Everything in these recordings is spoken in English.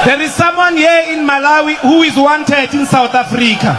There is someone here in Malawi who is wanted in South Africa.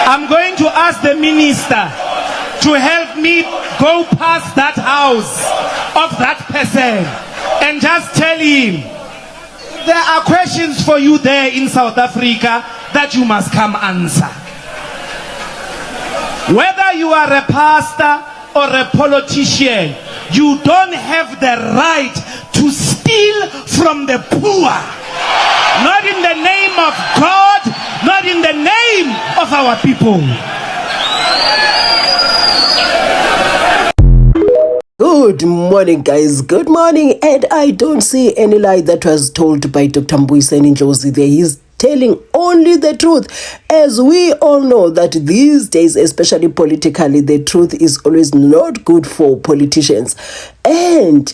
I'm going to ask the minister to help me go past that house of that person and just tell him there are questions for you there in South Africa that you must come answer. Whether you are a pastor or a politician, you don't have the right to steal from the poor. Not in the name of God, not in the name of our people. Good morning, guys. Good morning. And I don't see any lie that was told by Dr. Mbuyiseni Ndlozi there. He's telling only the truth. As we all know that these days, especially politically, the truth is always not good for politicians. And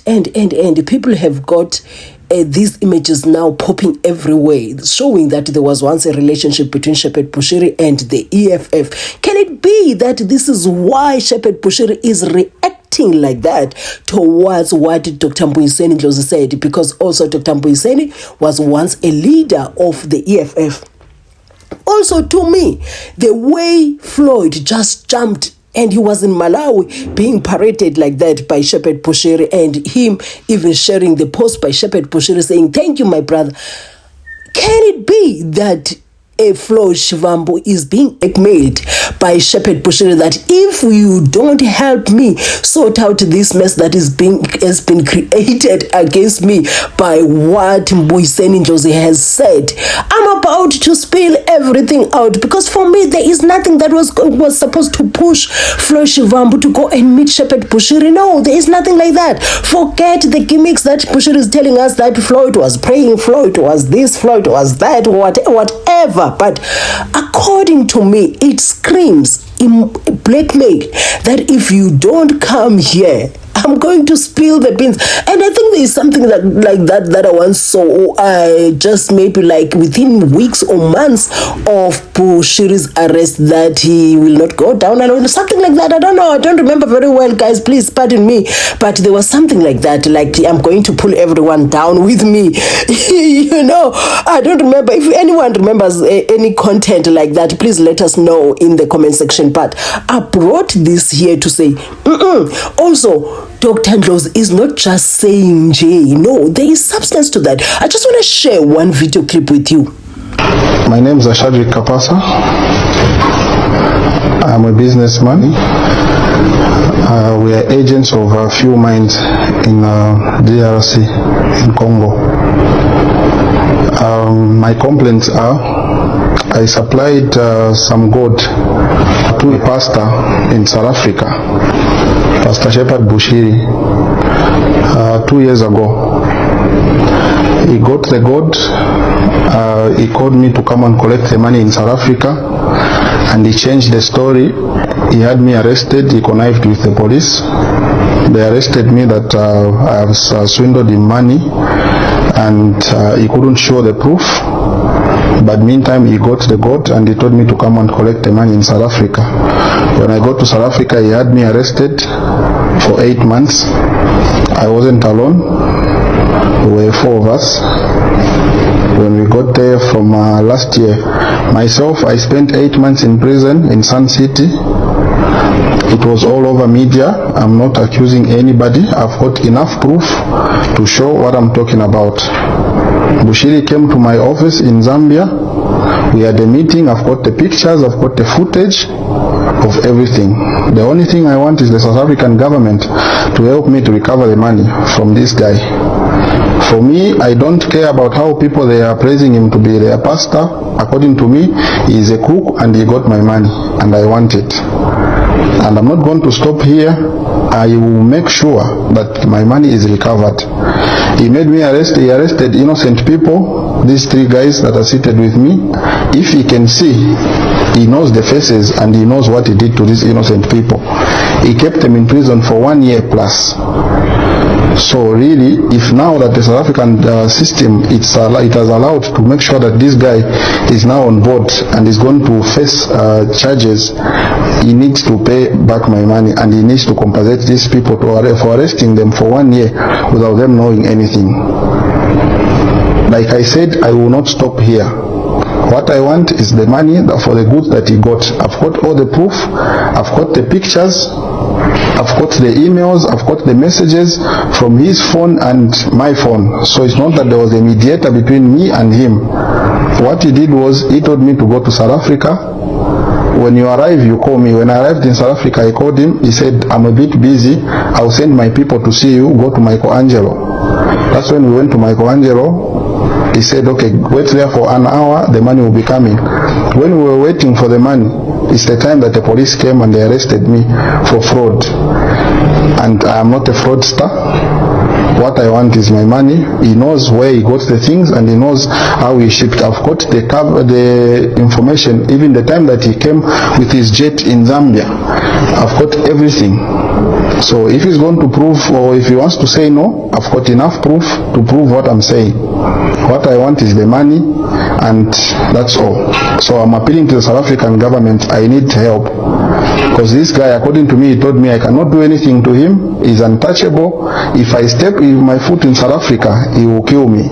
people have got these images now popping everywhere, showing that there was once a relationship between Shepherd Bushiri and the EFF. Can it be that this is why Shepherd Bushiri is reacting like that towards what Dr. Mbuyiseni Ndlozi said? Because also Dr. Mbuyiseni was once a leader of the EFF. Also, to me, the way Floyd just jumped and he was in Malawi being paraded like that by Shepherd Bushiri, and him even sharing the post by Shepherd Bushiri saying, "Thank you, my brother." Can it be that Floyd Shivambu is being blackmailed by Shepherd Bushiri, that if you don't help me sort out this mess that has been created against me by what Mbuyiseni Ndlozi has said, I'm about to spill everything out? Because for me, there is nothing that was supposed to push Floyd Shivambu to go and meet Shepherd Bushiri. No, there is nothing like that. Forget the gimmicks that Bushiri is telling us that Floyd was praying, Floyd was this, Floyd was that, whatever. But according to me, it screams in blackmail that if you don't come here, I'm going to spill the beans. And I think there is something like that I once saw, just maybe like within weeks or months of Bushiri's arrest, that he will not go down alone, something like that. I don't know. I don't remember very well, guys. Please pardon me. But there was something like that, like I'm going to pull everyone down with me. You know, I don't remember. If anyone remembers any content like that, please let us know in the comment section. But I brought this here to say, also, Dr. Ndlozi is not just saying J. No, there is substance to that. I just want to share one video clip with you. My name is Ashadri Kapasa. I'm a businessman. We are agents of a few mines in DRC, in Congo. My complaints are, I supplied some gold to a pastor in South Africa, Pastor Shepherd Bushiri, 2 years ago. He got the gold. He called me to come and collect the money in South Africa, and he changed the story. He had me arrested. He connived with the police. They arrested me that I have swindled him money, and he couldn't show the proof. But meantime, he got the gold, and he told me to come and collect the money in South Africa. When I got to South Africa, he had me arrested for 8 months. I wasn't alone. There were 4 of us. When we got there from last year, myself, I spent 8 months in prison in Sun City. It was all over media. I'm not accusing anybody. I've got enough proof to show what I'm talking about. Bushiri came to my office in Zambia. We had a meeting. I've got the pictures. I've got the footage of everything. The only thing I want is the South African government to help me to recover the money from this guy. For me, I don't care about how people they are praising him to be their pastor. According to me, he is a crook and he got my money, and I want it. And I'm not going to stop here. I will make sure that my money is recovered. He made me arrest. He arrested innocent people. These 3 guys that are seated with me. If he can see, he knows the faces and he knows what he did to these innocent people. He kept them in prison for 1 year plus. So really, if now that the South African system it has allowed to make sure that this guy is now on board and is going to face charges, he needs to pay back my money, and he needs to compensate these people for arresting them for 1 year without them knowing anything. Like I said, I will not stop here. What I want is the money for the goods that he got. I've got all the proof, I've got the pictures, I've got the emails, I've got the messages from his phone and my phone. So it's not that there was a mediator between me and him. What he did was, he told me to go to South Africa. When you arrive, you call me. When I arrived in South Africa, I called him. He said, I'm a bit busy. I'll send my people to see you. Go to Michelangelo. That's when we went to Michelangelo. He said, okay, wait there for an hour. The money will be coming. When we were waiting for the money, it's the time that the police came and they arrested me for fraud. And I am not a fraudster. What I want is my money. He knows where he got the things and he knows how he shipped. I've got the information, even the time that he came with his jet in Zambia. I've got everything. So if he's going to prove, or if he wants to say no, I've got enough proof to prove what I'm saying. What I want is the money, and that's all. So I'm appealing to the South African government. I need help. Because this guy, according to me, he told me I cannot do anything to him. He's untouchable. If I step with my foot in South Africa, he will kill me.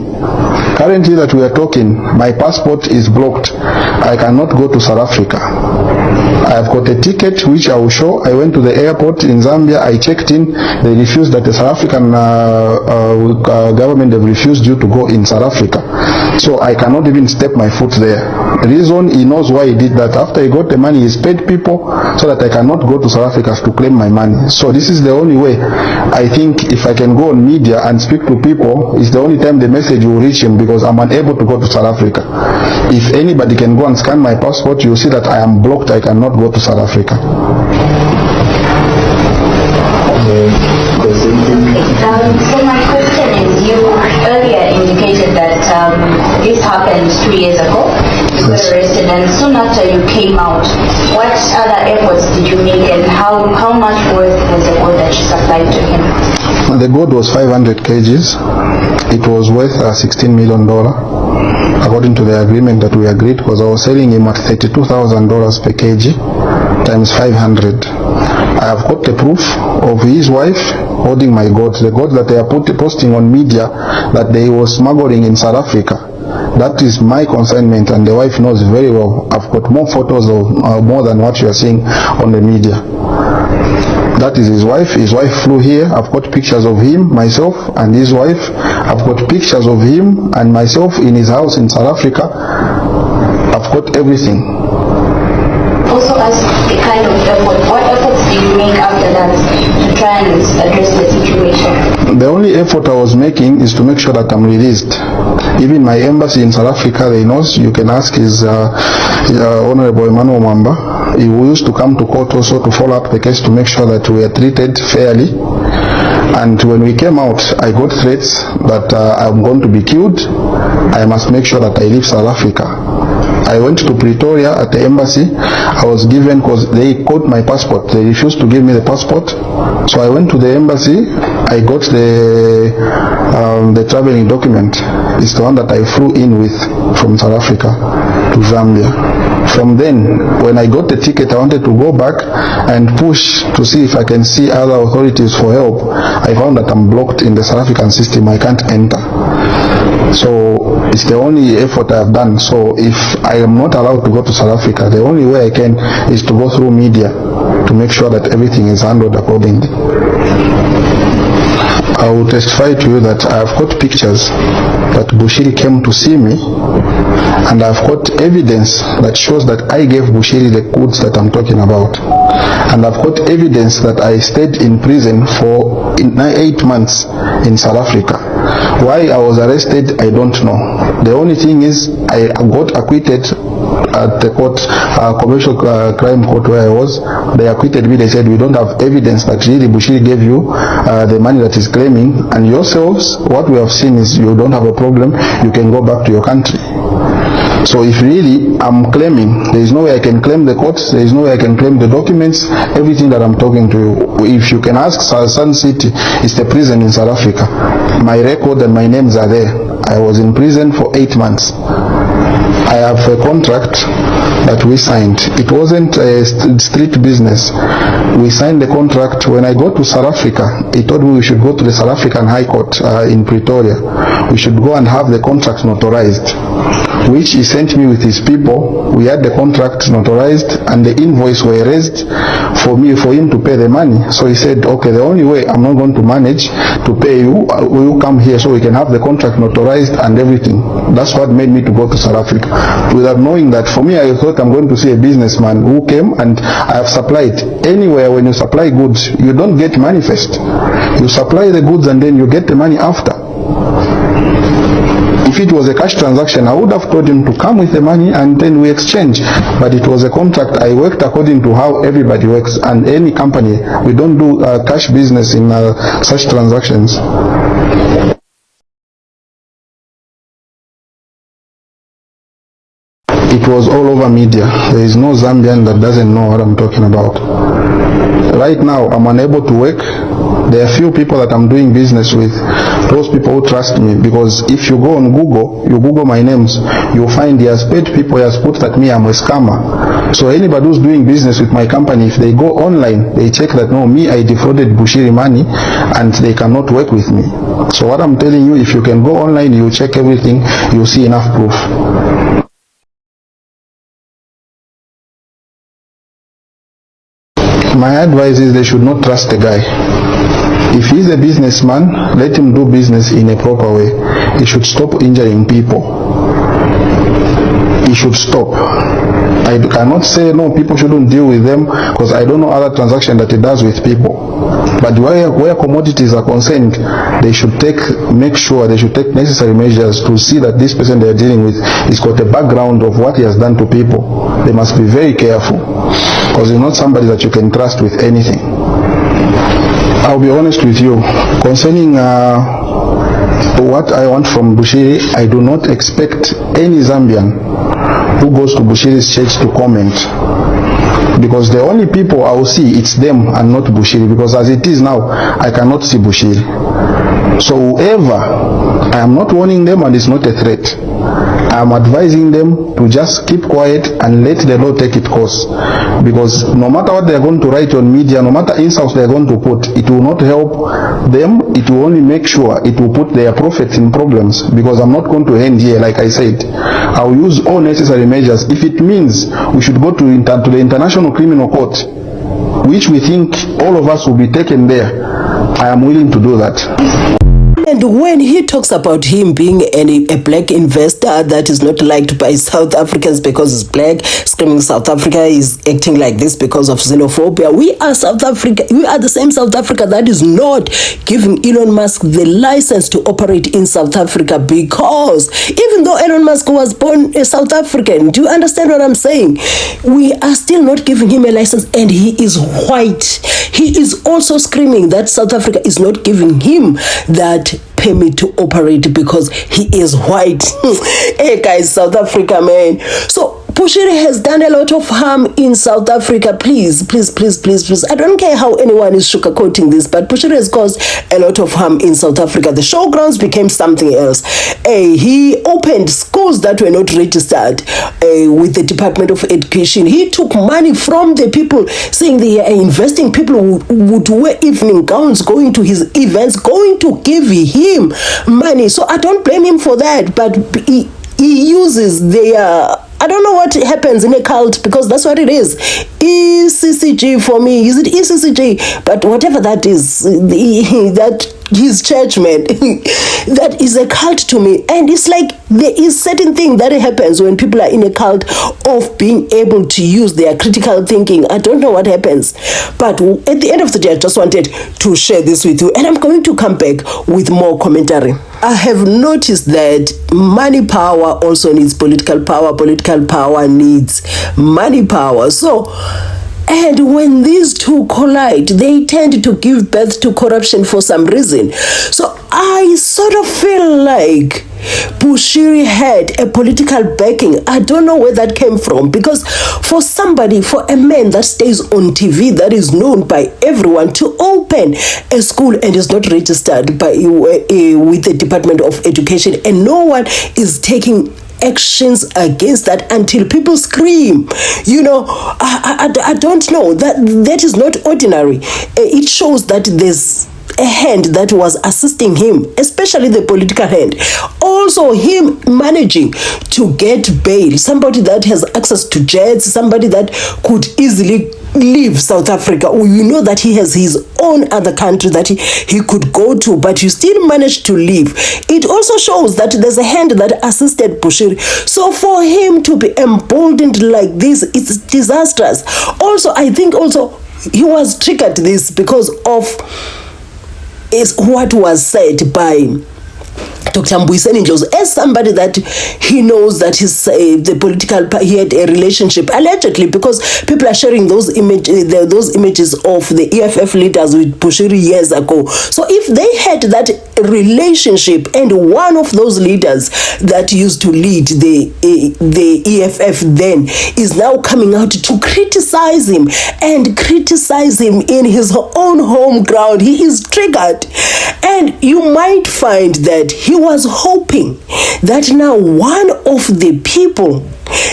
Currently that we are talking, my passport is blocked. I cannot go to South Africa. I have got a ticket which I will show. I went to the airport in Zambia. I checked in. They refused, that the South African government have refused you to go in South Africa. So I cannot even step my foot there. The reason, he knows why he did that. After he got the money, he's paid people so that I cannot go to South Africa to claim my money. So this is the only way. I think if I can go on media and speak to people, it's the only time the message will reach him, because I'm unable to go to South Africa. If anybody can go and scan my passport, you'll see that I am blocked. I cannot go to South Africa. So my question is, you earlier indicated that this happened 2 years ago. You got arrested, and soon after you came out, what other efforts did you make, and how much worth was the gold that you supplied to him? The gold was 500 kgs. It was worth $16 million. According to the agreement that we agreed, because I was selling him at $32,000 per kg times 500. I have got the proof of his wife holding my gold, the gold that they are posting on media that they were smuggling in South Africa. That is my consignment, and the wife knows very well. I've got more photos of more than what you are seeing on the media. That is his wife. His wife flew here. I've got pictures of him, myself, and his wife. I've got pictures of him and myself in his house in South Africa. I've got everything. Also, as the kind of effort, what efforts did you make after that to try and address the situation? The only effort I was making is to make sure that I'm released. Even my embassy in South Africa, they know. You can ask his Honorable Emmanuel Mamba. He used to come to court also to follow up the case to make sure that we are treated fairly. And when we came out, I got threats that I'm going to be killed. I must make sure that I leave South Africa. I went to Pretoria at the embassy. I was given, because they caught my passport. They refused to give me the passport. So I went to the embassy. I got the traveling document. It's the one that I flew in with from South Africa to Zambia. From then, when I got the ticket, I wanted to go back and push to see if I can see other authorities for help. I found that I'm blocked in the South African system. I can't enter. So it's the only effort I have done. So if I am not allowed to go to South Africa, the only way I can is to go through media to make sure that everything is handled accordingly. I will testify to you that I have got pictures that Bushiri came to see me, and I've got evidence that shows that I gave Bushiri the goods that I'm talking about. And I've got evidence that I stayed in prison for 8 months in South Africa. Why I was arrested, I don't know. The only thing is I got acquitted at the court, commercial crime court where I was. They acquitted me. They said, we don't have evidence that really Bushiri gave you the money that he's claiming, and yourselves, what we have seen is you don't have a problem, you can go back to your country. So if really I'm claiming, there is no way I can claim the courts, there is no way I can claim the documents, everything that I'm talking to you. If you can ask, Sun City is the prison in South Africa. My record and my names are there. I was in prison for 8 months. I have a contract that we signed. It wasn't a street business. We signed the contract. When I got to South Africa, he told me we should go to the South African High Court in Pretoria. We should go and have the contract notarized, which he sent me with his people. We had the contract notarized and the invoice were raised for him to pay the money. So he said, okay, the only way I'm not going to manage to pay you, will you come here so we can have the contract notarized and everything. That's what made me to go to South Africa. Without knowing that, for me, I thought I'm going to see a businessman who came, and I have supplied. Anywhere when you supply goods, you don't get money first. You supply the goods and then you get the money after. If it was a cash transaction, I would have told him to come with the money and then we exchange. But it was a contract. I worked according to how everybody works, and any company, we don't do cash business in such transactions. It was all over media. There is no Zambian that doesn't know what I'm talking about. Right now, I'm unable to work. There are few people that I'm doing business with. Those people who trust me, because if you go on Google, you Google my names, you'll find he has paid people, he has put that me, I'm a scammer. So anybody who's doing business with my company, if they go online, they check that no, me, I defrauded Bushiri money and they cannot work with me. So what I'm telling you, if you can go online, you check everything, you'll see enough proof. My advice is they should not trust the guy. If he's a businessman, let him do business in a proper way. He should stop injuring people. He should stop. I cannot say no, people shouldn't deal with them, because I don't know other transactions that he does with people. But where commodities are concerned, they should make sure they should take necessary measures to see that this person they are dealing with has got a background of what he has done to people. They must be very careful, because he's not somebody that you can trust with anything. I'll be honest with you, concerning what I want from Bushiri, I do not expect any Zambian who goes to Bushiri's church to comment, because the only people I will see, it's them and not Bushiri, because as it is now, I cannot see Bushiri. So whoever, I am not warning them and it's not a threat. I am advising them to just keep quiet and let the law take its course, because no matter what they are going to write on media, no matter insults they are going to put, it will not help them. It will only make sure it will put their profits in problems, because I'm not going to end here. Like I said, I will use all necessary measures. If it means we should go to the International Criminal Court, which we think all of us will be taken there, I am willing to do that. And when he talks about him being a black investor that is not liked by South Africans because he's black, screaming South Africa is acting like this because of xenophobia, we are South Africa. We are the same South Africa that is not giving Elon Musk the license to operate in South Africa, because even though Elon Musk was born a South African, do you understand what I'm saying? We are still not giving him a license, and he is white. He is also screaming that South Africa is not giving him that permit to operate because he is white. Hey guys, South Africa, man. So Bushiri has done a lot of harm in South Africa. Please. I don't care how anyone is sugarcoating this, but Bushiri has caused a lot of harm in South Africa. The showgrounds became something else. He opened schools that were not registered with the Department of Education. He took money from the people, saying they are investing. People who would wear evening gowns, going to his events, going to give him money. So I don't blame him for that, but he uses their... I don't know what happens in a cult, because that's what it is. ECCG for me. Is it ECCG? But whatever that is, that his church, man, that is a cult to me. And it's like there is certain thing that happens when people are in a cult of being able to use their critical thinking. I don't know what happens. But at the end of the day, I just wanted to share this with you. And I'm going to come back with more commentary. I have noticed that money power also needs political power needs money power. So, and when these two collide, they tend to give birth to corruption for some reason. So I sort of feel like Bushiri had a political backing. I don't know where that came from, because for a man that stays on TV, that is known by everyone, to open a school and is not registered by with the Department of Education, and no one is taking actions against that until people scream. I don't know, that is not ordinary. It shows that there's a hand that was assisting him, especially the political hand. Also, him managing to get bail, somebody that has access to jets, somebody that could easily leave South Africa. You know that he has his own other country that he could go to, but you still managed to leave. It also shows that there's a hand that assisted Bushiri. So for him to be emboldened like this, it's disastrous. Also, I think also he was triggered this because of is what was said by Dr. Mbuyiseni, as somebody that he knows that the political, he had a relationship, allegedly, because people are sharing those images of the EFF leaders with Bushiri years ago. So if they had that relationship, and one of those leaders that used to lead the EFF then is now coming out to criticize him in his own home ground, he is triggered. And you might find that he was hoping that now one of the people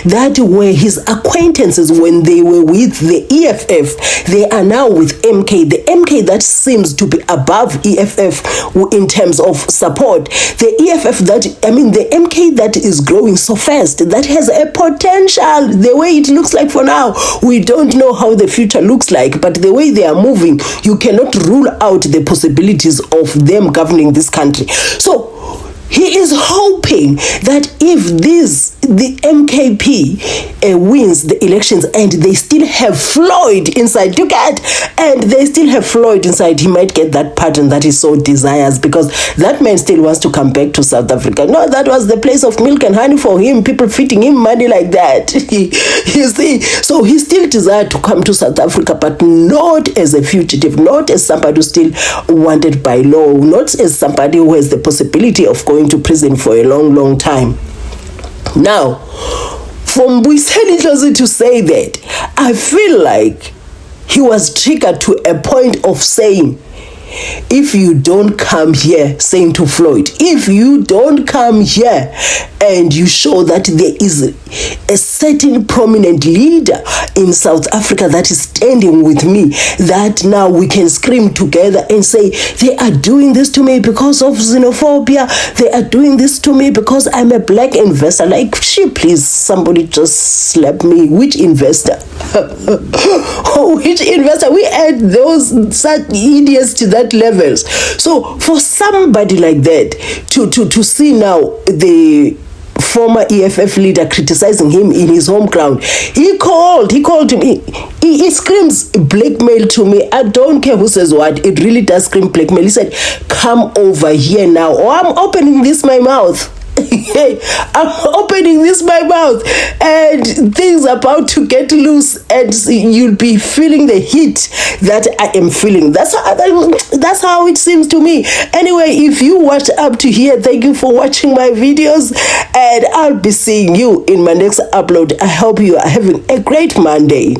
that were his acquaintances when they were with the EFF, they are now with MK. The MK that seems to be above EFF in terms of support. The MK that is growing so fast, that has a potential. The way it looks like for now, we don't know how the future looks like, but the way they are moving, you cannot rule out the possibilities of them governing this country. So he is hoping that if the MKP wins the elections and they still have Floyd inside, he might get that pardon that he so desires, because that man still wants to come back to South Africa. No, that was the place of milk and honey for him, people feeding him money like that. You see, so he still desired to come to South Africa, but not as a fugitive, not as somebody who's still wanted by law, not as somebody who has the possibility of going to prison for a long time. Now, for Mbuyiseni to say that, I feel like he was triggered to a point of saying, if you don't come here, saying to Floyd, if you don't come here and you show that there is a certain prominent leader in South Africa that is standing with me, that now we can scream together and say, they are doing this to me because of xenophobia, they are doing this to me because I'm a black investor. Like, please, somebody just slap me. Which investor? Which investor? We add those such idiots to that levels. So for somebody like that to see now the former EFF leader criticizing him in his home ground, he called to me, he screams blackmail to me. I don't care who says what, it really does scream blackmail. He said, come over here now, or I'm opening this my mouth. I'm opening this my mouth and things are about to get loose, and you'll be feeling the heat that I am feeling. That's how it seems to me. Anyway, if you watched up to here, thank you for watching my videos, and I'll be seeing you in my next upload. I hope you are having a great Monday.